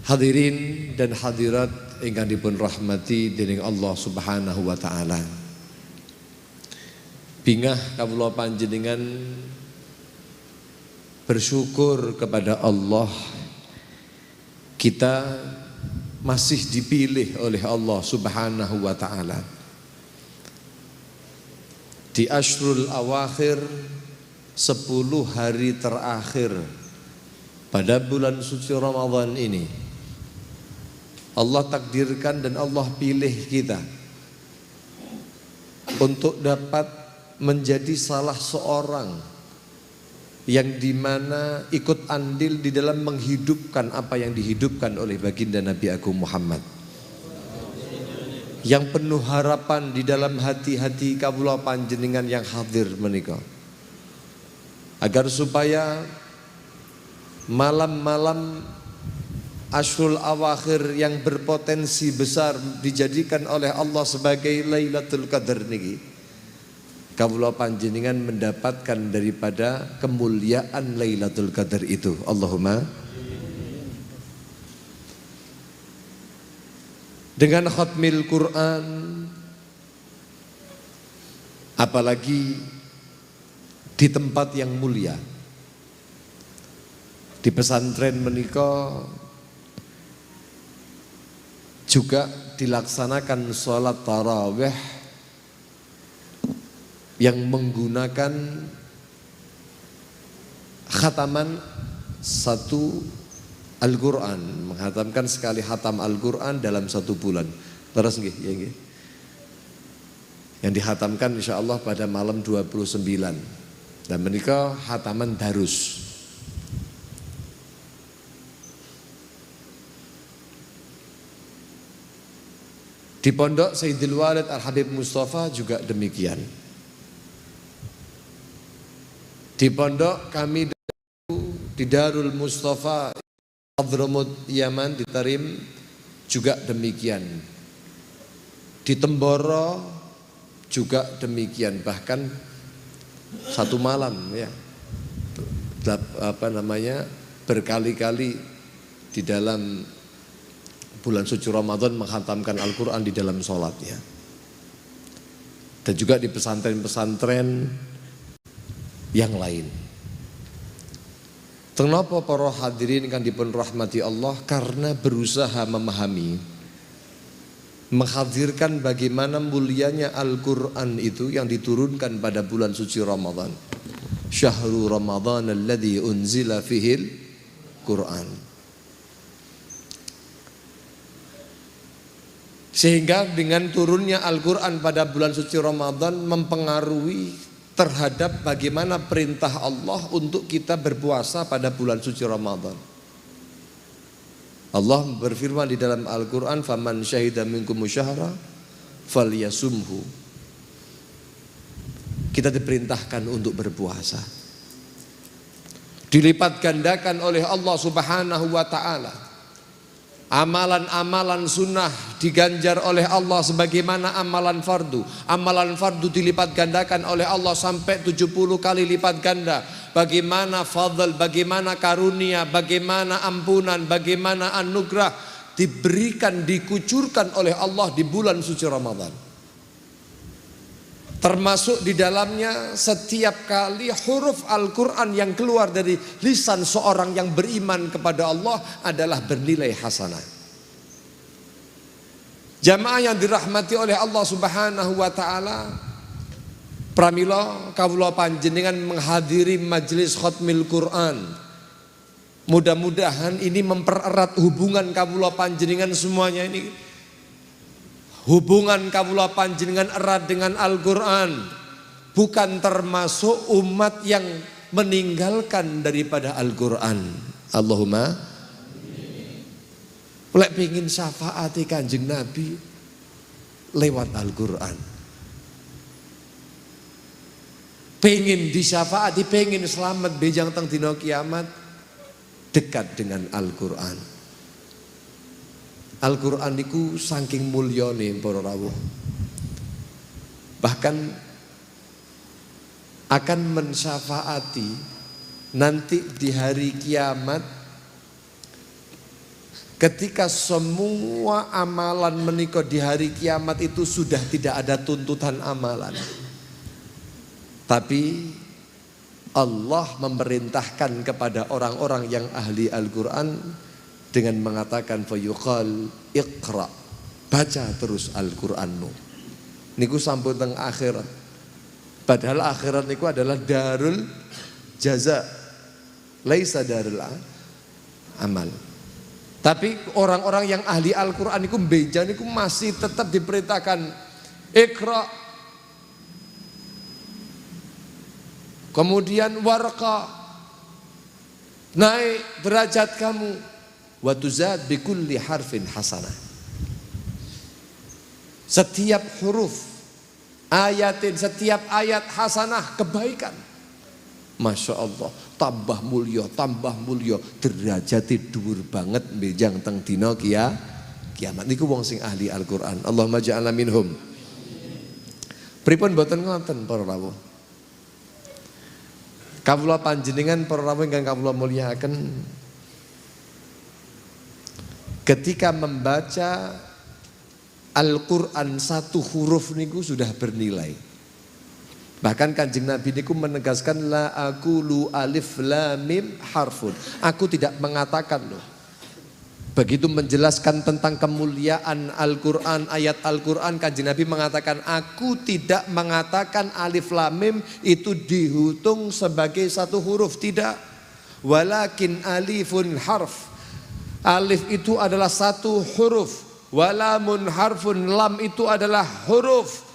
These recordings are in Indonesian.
Hadirin dan hadirat ingkang dipun rahmati dening Allah Subhanahu wa taala. Bingah kawula panjenengan bersyukur kepada Allah, kita masih dipilih oleh Allah Subhanahu wa taala. Di Ashrul Awakhir, 10 hari terakhir pada bulan suci Ramadan ini, Allah takdirkan dan Allah pilih kita untuk dapat menjadi salah seorang yang dimana ikut andil di dalam menghidupkan apa yang dihidupkan oleh baginda Nabi Agung Muhammad, yang penuh harapan di dalam hati-hati kawula panjenengan yang hadir menika, agar supaya malam-malam Ashrul Awakhir yang berpotensi besar dijadikan oleh Allah sebagai Lailatul Qadar niki, kawula panjenengan mendapatkan daripada kemuliaan Lailatul Qadar itu. Allahumma. Dengan khatmil Quran, apalagi di tempat yang mulia, di pesantren menika juga dilaksanakan sholat tarawih yang menggunakan khataman satu Al-Quran, menghatamkan sekali khatam Al-Quran dalam 1 bulan. Terus nggih, ya nggih. Yang dihatamkan insya Allah pada malam 29. Dan menika khataman darus. Di Pondok Sayyidil Walid Al-Habib Mustafa juga demikian. Di pondok kami di Darul Mustafa Hadramut Yaman di Tarim juga demikian. Di Temboro juga demikian, bahkan 1 malam ya. Berkali-kali di dalam bulan suci Ramadan menghatamkan Al-Quran di dalam sholatnya. Dan juga di pesantren-pesantren yang lain. Kenapa para hadirin kan dipun rahmati Allah? Karena berusaha memahami, menghadirkan bagaimana mulianya Al-Quran itu yang diturunkan pada bulan suci Ramadan. Syahrul Ramadan alladzi unzila fihil Quran. Sehingga dengan turunnya Al-Quran pada bulan suci Ramadan mempengaruhi terhadap bagaimana perintah Allah untuk kita berpuasa pada bulan suci Ramadan. Allah berfirman di dalam Al-Quran, "Faman syahida minkum syahra falyasumhu." Kita diperintahkan untuk berpuasa. Dilipat gandakan oleh Allah Subhanahu wa taala. Amalan-amalan sunnah diganjar oleh Allah sebagaimana amalan fardu. Amalan fardu dilipat gandakan oleh Allah sampai 70 kali lipat ganda. Bagaimana fadl, bagaimana karunia, bagaimana ampunan, bagaimana anugerah diberikan, dikucurkan oleh Allah di bulan suci Ramadan. Termasuk di dalamnya setiap kali huruf Al-Quran yang keluar dari lisan seorang yang beriman kepada Allah adalah bernilai hasanah. Jamaah yang dirahmati oleh Allah Subhanahu wa taala, pramila kawula panjenengan menghadiri majelis khatmil Quran. Mudah-mudahan ini mempererat hubungan kawula panjenengan semuanya ini. Hubungan kawula panjenengan erat dengan Al-Quran, bukan termasuk umat yang meninggalkan daripada Al-Quran. Allahumma. Lek pengin syafaati Kanjeng Nabi lewat Al-Quran. Pengin disyafaati, pengin selamat bejang teng dina kiamat, dekat dengan Al-Quran. Al-Quran itu saking mulyane para rawuh. Bahkan akan mensyafaati nanti di hari kiamat Ketika semua amalan menika di hari kiamat itu sudah tidak ada tuntutan amalan. Tapi Allah memerintahkan kepada orang-orang yang ahli Al-Quran dengan mengatakan fayuqal iqra, baca terus Al-Quranmu. Niku sampun teng akhirat. Padahal akhirat niku adalah darul jaza, laisa darul amal. Tapi orang-orang yang ahli Al-Quran niku beja niku masih tetap diperintahkan iqra, kemudian warqa, naik derajat kamu, wa tuzad bi kulli harfin hasanah. Setiap huruf ayatin, setiap ayat hasanah, kebaikan. Masya Allah, tambah mulya derajati dhuwur banget benjang teng dina kiamat niku wong sing ahli Al-Qur'an. Allahumma ja'alna minhum. Pripun boten ngoten para rawuh. Kawula panjenengan para rawuh ingkang kawula mulyakaken, ketika membaca Al-Qur'an satu huruf niku sudah bernilai. Bahkan Kanjeng Nabi niku menegaskan la aqulu alif lam mim harfun. Aku tidak mengatakan loh. Begitu menjelaskan tentang kemuliaan Al-Qur'an, ayat Al-Qur'an, Kanjeng Nabi mengatakan aku tidak mengatakan alif lam mim itu dihitung sebagai satu huruf, tidak. Walakin alifun harf. Alif itu adalah satu huruf. Walamun harfun, lam itu adalah huruf.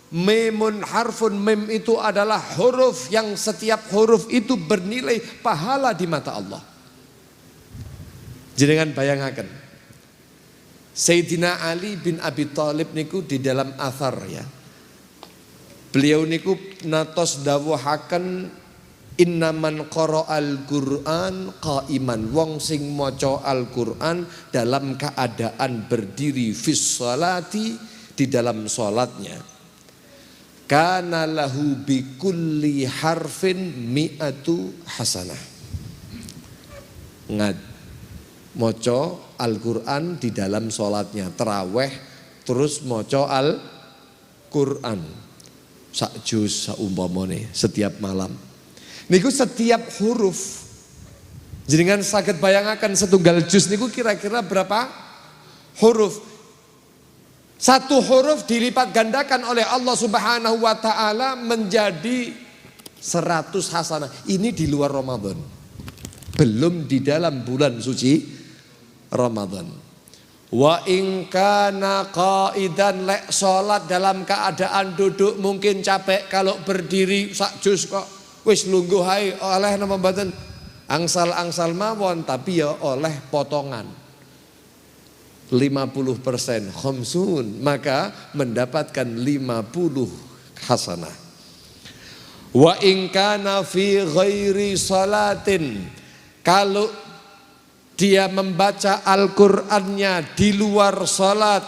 Mimun harfun, mim itu adalah huruf yang setiap huruf itu bernilai pahala di mata Allah. Jenengan bayangaken Sayyidina Ali bin Abi Thalib niku di dalam athar ya. Beliau niku natos dawuhaken innaman qara'al Qur'an qaiman, wong sing maca Al-Qur'an dalam keadaan berdiri fis sholati, di dalam salatnya. Kana lahu bi kulli harfin mi'atu hasanah. Moco Al-Quran di dalam sholatnya, terawih terus moco Al-Quran sak juz saumpamane setiap malam. Niku setiap huruf, jenengan saged bayangaken setunggal juz niku kira-kira berapa huruf? Satu huruf dilipat gandakan oleh Allah Subhanahu wa ta'ala menjadi 100 hasanah. Ini di luar Ramadan, belum di dalam bulan suci Ramadan. Wa in kana qaidan, lek salat dalam keadaan duduk mungkin capek, kalau berdiri sak juz kok wis lungguh hae, oleh napa mboten? Angsal-angsal mawon, tapi ya oleh potongan 50% khamsun, maka mendapatkan 50 hasanah. Wa in kana fi ghairi salatin, kalau dia membaca Al-Qur'annya di luar salat,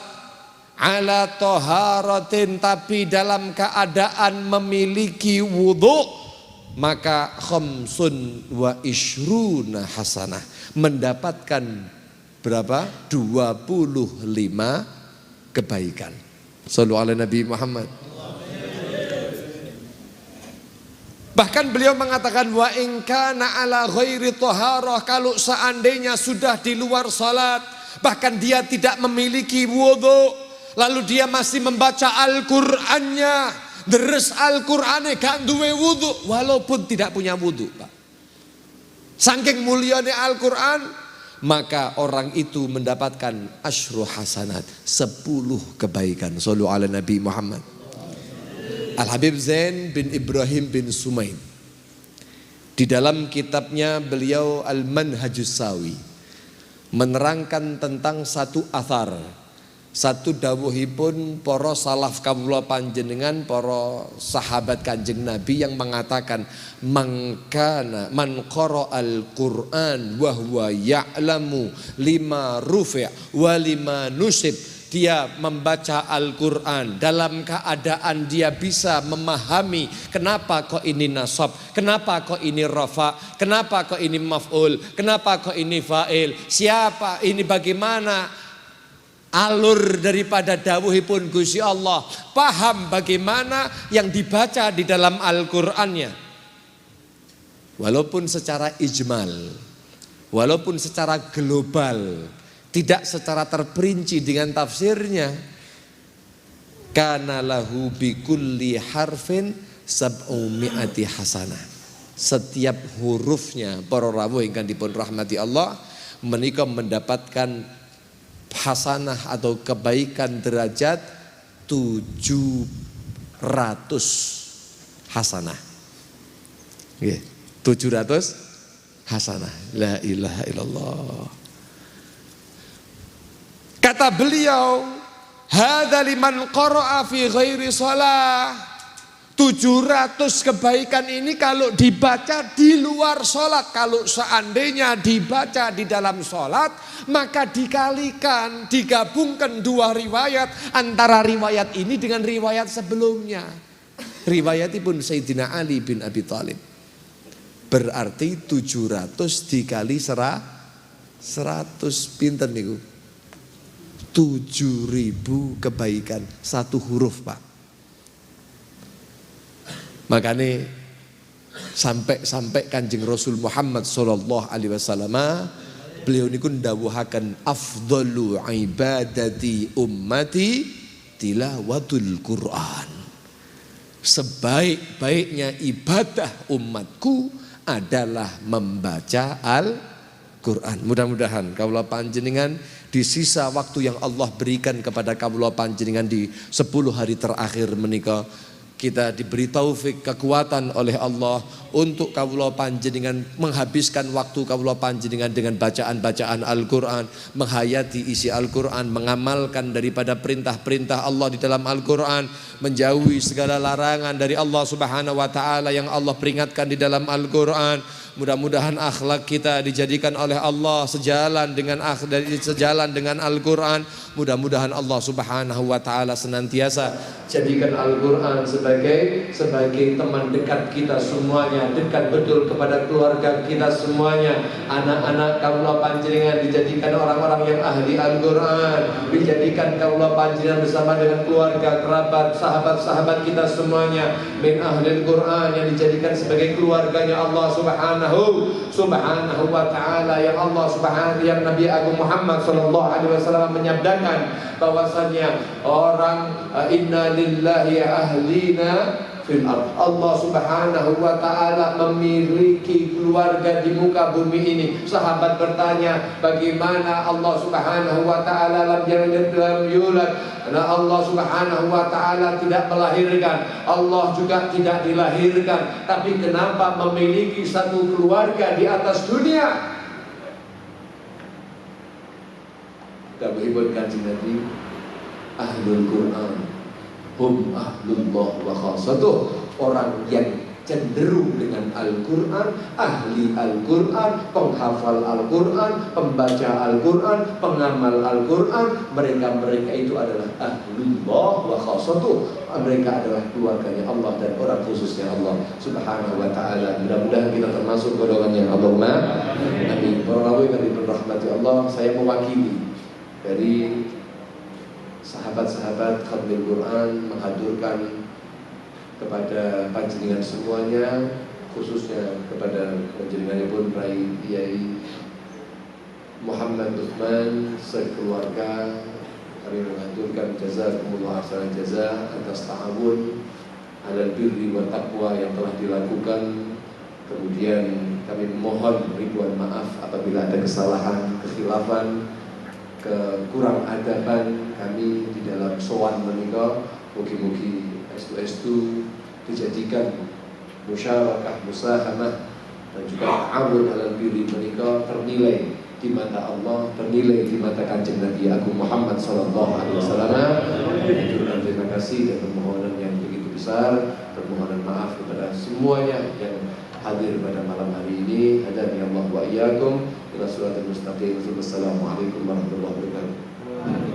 ala taharatin, tapi dalam keadaan memiliki wudu, maka khamsun wa ishruna hasanah, mendapatkan berapa? 25 kebaikan. Shallu ala Nabi Muhammad. Bahkan beliau mengatakan wa in kana ala ghairi thaharah, kalau seandainya sudah di luar salat, bahkan dia tidak memiliki wudu, lalu dia masih membaca Al-Qur'annya, deres Al-Qur'ane gak duwe wudu, walaupun tidak punya wudu, Pak. Saking mulyane Al-Qur'an, maka orang itu mendapatkan asyru hasanat, 10 kebaikan. Shallu ala Nabi Muhammad. Al-Habib Zain bin Ibrahim bin Sumaim di dalam kitabnya beliau Al-Manhajus Sawi menerangkan tentang satu athar, satu dawuhipun para salaf kawula panjenengan, para sahabat Kanjeng Nabi yang mengatakan man qara'al Qur'an wa huwa ya'lamu lima rufi' wa lima nusib dia membaca Al-Quran dalam keadaan dia bisa memahami kenapa kok ini nasab, kenapa kok ini rafa, kenapa kok ini maf'ul, kenapa kok ini fa'il, siapa ini, bagaimana alur daripada dawuhipun Gusti Allah, paham bagaimana yang dibaca di dalam Al-Qur'annya. Walaupun secara ijmal, walaupun secara global, tidak secara terperinci dengan tafsirnya. Kana lahu bikulli harfin sab'umi'ati hasanah. Setiap hurufnya para rawuh ingkang dipun rahmati Allah menika mendapatkan hasanah atau kebaikan derajat 700 hasanah. Nggih, 700 hasanah. La ilaha illallah. Kata beliau, hadza liman qara'a fi ghairi shalah. 700 kebaikan ini kalau dibaca di luar sholat. Kalau seandainya dibaca di dalam sholat, maka dikalikan, digabungkan dua riwayat antara riwayat ini dengan riwayat sebelumnya. Riwayatipun Sayyidina Ali bin Abi Thalib. Berarti 700 dikali 100 pinten niku? 7.000 kebaikan satu huruf, Pak. Makanya sampai Kanjeng Rasul Muhammad sallallahu alaihi wasallam beliau niku ndawuhaken afdalu ibadati ummati tilawatul Quran. Sebaik-baiknya ibadah umatku adalah membaca Al-Quran. Mudah-mudahan kaula panjenengan di sisa waktu yang Allah berikan kepada kaula panjenengan di 10 hari terakhir menika, kita diberi taufik, kekuatan oleh Allah untuk kaula panjenengan menghabiskan waktu kaula panjenengan dengan bacaan-bacaan Al-Quran, menghayati isi Al-Quran, mengamalkan daripada perintah-perintah Allah di dalam Al-Quran, menjauhi segala larangan dari Allah Subhanahu wa taala yang Allah peringatkan di dalam Al-Quran. Mudah-mudahan akhlak kita dijadikan oleh Allah sejalan dengan Al-Quran. Mudah-mudahan Allah Subhanahu wa taala senantiasa jadikan Al-Quran sebagai teman dekat kita semuanya, dekat betul kepada keluarga kita semuanya. Anak-anak kaula panjenengan dijadikan orang-orang yang ahli Al-Quran, dijadikan kaula panjenengan bersama dengan keluarga, kerabat, sahabat-sahabat kita semuanya min ahli Al-Quran, yang dijadikan sebagai keluarganya Allah Subhanahu wa ta'ala, yang Allah Subhanahu, yang Nabi Agung Muhammad sallallahu alaihi wasallam menyabdakan bahwasanya orang inna lillahi ahlina fil ard. Allah Subhanahu wa ta'ala memiliki keluarga di muka bumi ini. Sahabat bertanya, bagaimana Allah Subhanahu wa ta'ala lam yalid walam yulad? Karena Allah Subhanahu wa ta'ala tidak melahirkan, Allah juga tidak dilahirkan, tapi kenapa memiliki satu keluarga di atas dunia? Dawuhipun Kanjeng Nabi, ahlul Quran hum ahlullah wa khassatuh. Orang yang cenderung dengan Al-Quran, ahli Al-Quran, penghafal Al-Quran, pembaca Al-Quran, pengamal Al-Quran, mereka itu adalah ahlullah wa khassatuh. Mereka adalah keluarganya Allah dan orang khususnya Allah Subhanahu wa ta'ala. Mudah-mudahan kita termasuk golongannya. Allahumma amin. Para rawuh yang dirahmati Allah, saya mewakili dari sahabat-sahabat khatmil Quran menghadurkan kepada panjenengan semuanya, khususnya kepada panjenenganipun Rai Kiai Muhammad Utsman sekeluarga, kami mengaturkan jazakumullah khairan jazaa atas ta'awun alal birri wa taqwa yang telah dilakukan. Kemudian kami mohon ribuan maaf apabila ada kesalahan, kekhilafan, kekurang adaban kami di dalam sowan menika. Mugi-mugi estu dijadikan musyarakah, musahamah dan juga ta'awun alal birri menika ternilai di mata Allah, ternilai di mata Kanjeng Nabi Agung Muhammad sallallahu alaihi wasallam. Terima kasih dan permohonan yang begitu besar, permohonan maaf kepada semuanya yang hadir pada malam hari ini. Hadani Allah wa iyyakum ila siratal mustaqim. Wassalamualaikum warahmatullahi wabarakatuh.